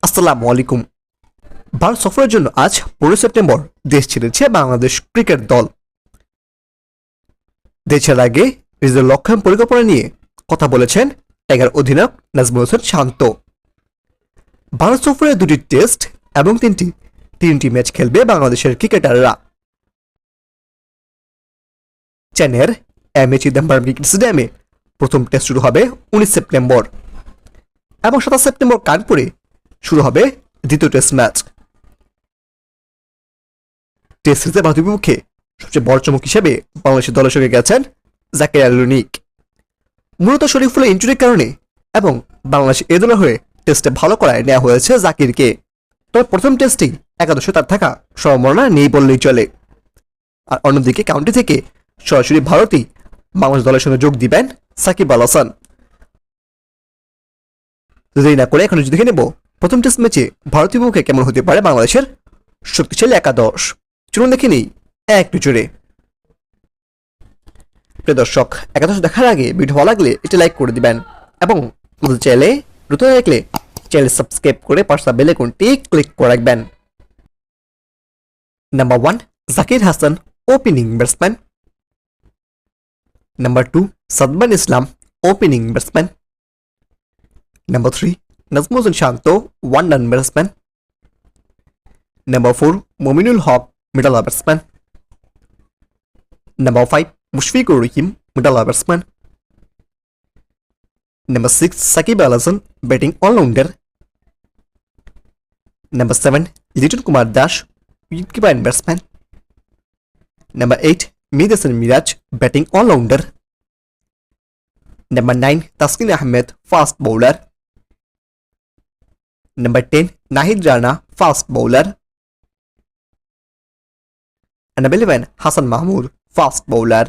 আসসালামু আলাইকুম। ভারত সফরের জন্য আজ 15 সেপ্টেম্বর দেশ ছেড়েছে বাংলাদেশ ক্রিকেট দল। দেশের আগে নিজেদের লক্ষ্যায়ন পরিকল্পনা নিয়ে কথা বলেছেন টাইগার অধিনায়ক নাজমুল হোসেন শান্ত। ভারত সফরে 2টি টেস্ট এবং 3টি ম্যাচ খেলবে বাংলাদেশের ক্রিকেটাররা। চেন্নাইয়ের এম এ চিদম্বরম ক্রিকেট স্টেডিয়ামে প্রথম টেস্ট শুরু হবে 19 সেপ্টেম্বর এবং 27 সেপ্টেম্বর কানপুরে শুরু হবে দ্বিতীয় টেস্ট ম্যাচ। টেস্ট সিরিজে ভারতের বিপক্ষে সবচেয়ে বড় চমক হিসেবে বাংলাদেশের দলের সঙ্গে গেছেন জাকির আলী রনিক। মূলত শরীফুলের ইনজুরির কারণে এবং বাংলাদেশ এ দলের হয়ে টেস্টে ভালো করায় নেওয়া হয়েছে জাকিরকে। তবে প্রথম টেস্টেই একাদশে তার থাকা সম্ভাবনা নেই বললেই চলে। আর অন্যদিকে কাউন্টি থেকে সরাসরি ভারতেই বাংলাদেশ দলের সঙ্গে যোগ দিবেন সাকিব আল হাসান। দেরি না করে এখন যদি দেখে নেব প্রথম টেস্ট ম্যাচে ভারতীয় বিপক্ষে কেমন হতে পারে বাংলাদেশের শক্তিশালী একাদশ। চলুন দেখে নেই এক নজরে। প্রিয় দর্শক, একাদশ দেখার আগে ভিডিও ভালো লাগলে এটি লাইক করে দিবেন এবং চ্যানেলে নতুন দেখলে চ্যানেল সাবস্ক্রাইব করে পাশে বেল আইকনটি ক্লিক করে রাখবেন। Number 1 Zakir Hasan, opening batsman. Number 2 Sadman Islam, opening batsman. Number 3 Najmul Hossain Shanto, one down batsman. Number 4 Mominul Haque, middle batsman. Number 5 Mushfiqur Rahim, middle batsman. Number 6 Shakib Al Hasan, batting allrounder. Number 7 Liton Kumar Das, wicketkeeper and batsman. Number 8 Mehidy Hasan Miraz, batting allrounder. Number 9 Taskin Ahmed, fast bowler. Number 10 Nahid Rana, fast bowler. Number 11 Hasan Mahmud, fast bowler.